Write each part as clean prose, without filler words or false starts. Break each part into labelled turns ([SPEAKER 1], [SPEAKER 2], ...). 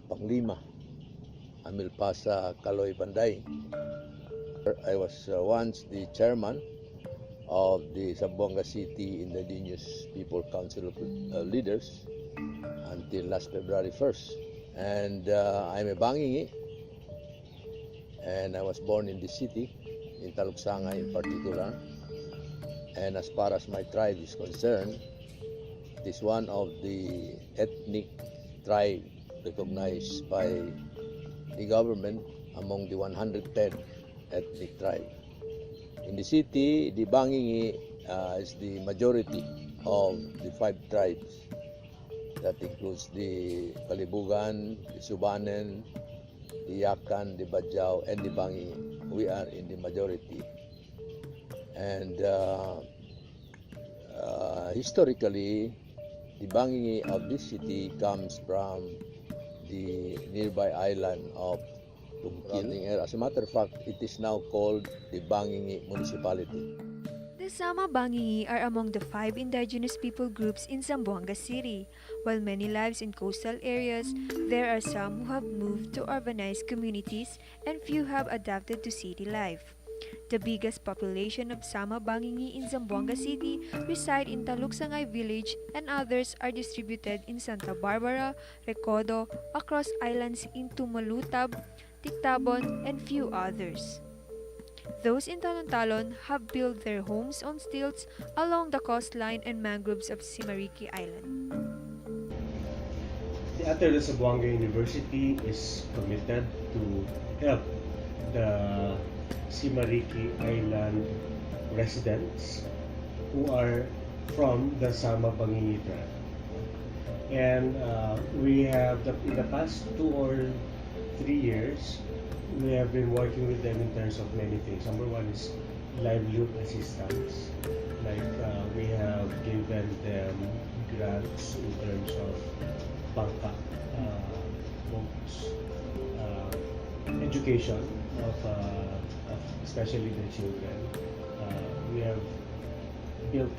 [SPEAKER 1] panglima, Amil Pasa Kaloy Banday. I was once the chairman of the Zamboanga City Indigenous People Council of Leaders until last February 1st. And I'm a Banguingui, and I was born in the city, in Taluksanga in particular. And as far as my tribe is concerned, it is one of the ethnic tribe recognized by the government among the 110 ethnic tribes. In the city, the Banguingui is the majority of the 5 tribes. That includes the Kalibugan, the Subanen, the Yakan, the Bajau, and the Banguingui. We are in the majority. And historically, the Banguingui of this city comes from the nearby island of Tumkil. As a matter of fact, it is now called the Banguingui Municipality.
[SPEAKER 2] The Sama Banguingui are among the 5 indigenous people groups in Zamboanga City. While many lives in coastal areas, there are some who have moved to urbanized communities and few have adapted to city life. The biggest population of Sama Banguingui in Zamboanga City reside in Taluksangay village, and others are distributed in Santa Barbara, Recodo, across islands in Tumalutab, Tiktabon, and few others. Those in Talon-Talon have built their homes on stilts along the coastline and mangroves of Simariki Island.
[SPEAKER 3] The Atelier Zamboanga University is committed to help the Simariki Island residents who are from the Sama Banguingui tribe. And we have, in the past 2 or 3 years, we have been working with them in terms of many things. Number one is livelihood assistance. Like we have given them grants in terms of bangka, books, education of especially the children. We have built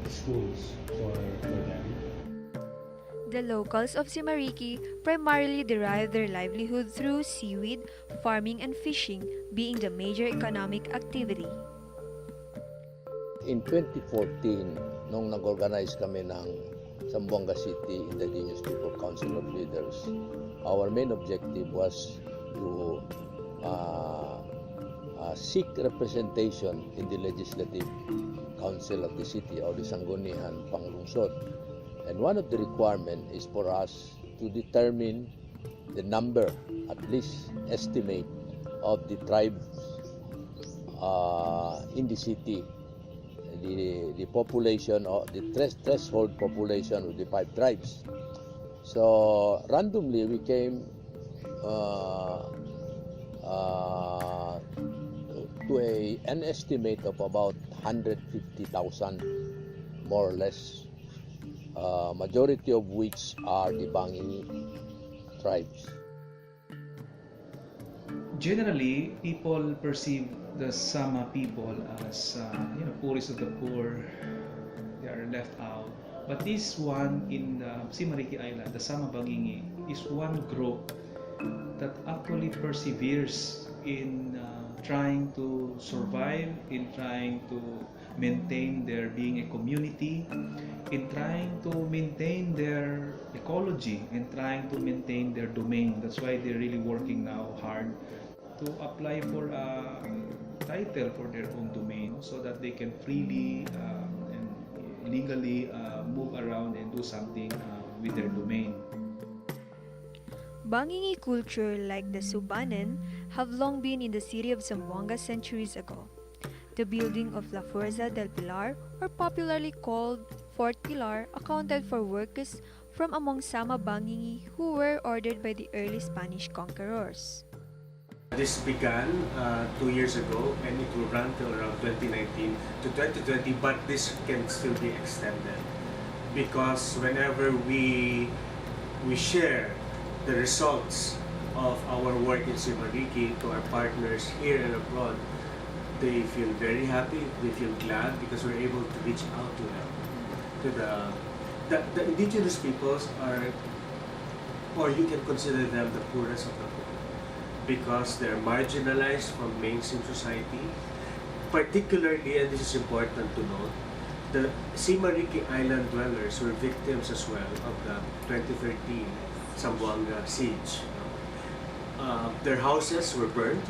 [SPEAKER 3] schools for them.
[SPEAKER 2] The locals of Simariki primarily derive their livelihood through seaweed, farming, and fishing, being the major economic activity.
[SPEAKER 1] In 2014, nung nag-organize kami ng Zamboanga City Indigenous People Council of Leaders, our main objective was to seek representation in the Legislative Council of the city or the Sangguniang Panglungsod. And one of the requirements is for us to determine the number, at least estimate, of the tribes in the city, the population or the threshold population of the 5 tribes. So randomly we came to an estimate of about 150,000, more or less. Majority of which are the Banguingui tribes.
[SPEAKER 4] Generally, people perceive the Sama people as poorest of the poor. They are left out. But this one in the Simariki Island, the Sama Banguingui, is one group that actually perseveres in trying to survive, in trying to maintain their being a community, in trying to maintain their ecology, and trying to maintain their domain. That's why they're really working now hard to apply for a title for their own domain so that they can freely and legally move around and do something with their domain.
[SPEAKER 2] Banguingui culture, like the Subanen, have long been in the city of Zamboanga centuries ago. The building of La Fuerza del Pilar, or popularly called Fort Pilar, accounted for workers from among Sama Banguingui who were ordered by the early Spanish conquerors.
[SPEAKER 3] This began 2 years ago, and it will run till around 2019 to 2020, but this can still be extended because whenever we share the results of our work in Simariki to our partners here and abroad, they feel very happy, they feel glad because we're able to reach out to them. The indigenous peoples are or you can consider them the poorest of the poor because they're marginalized from mainstream society. Particularly, and this is important to note, the Simariki Island dwellers were victims as well of the 2013 Zamboanga siege. Their houses were burned,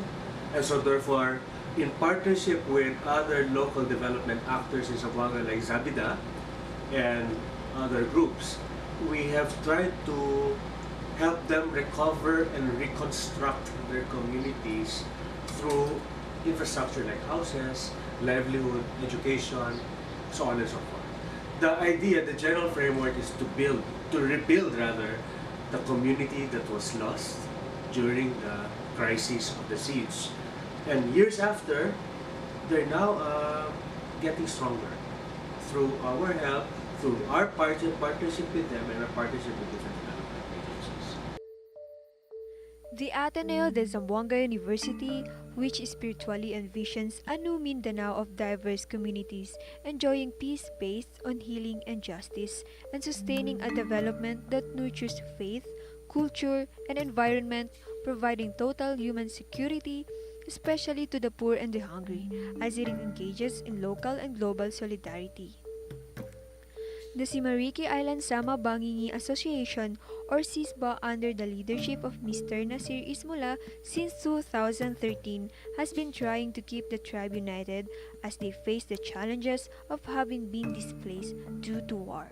[SPEAKER 3] and so therefore, in partnership with other local development actors in Zamboanga like Zabida and other groups, we have tried to help them recover and reconstruct their communities through infrastructure like houses, livelihood, education, so on and so forth. The idea, the general framework is to rebuild rather, the community that was lost during the crisis of the siege. And years after, they're now getting stronger through our help, through our partnership with them and our partnership with different development agencies.
[SPEAKER 2] The Ateneo de Zamboanga University, which spiritually envisions a new Mindanao of diverse communities enjoying peace based on healing and justice, and sustaining a development that nurtures faith, culture, and environment, providing total human security, especially to the poor and the hungry, as it engages in local and global solidarity. The Simariki Island Sama Banguingui Association, or SISBA, under the leadership of Mr. Nasir Ismula since 2013, has been trying to keep the tribe united as they face the challenges of having been displaced due to war.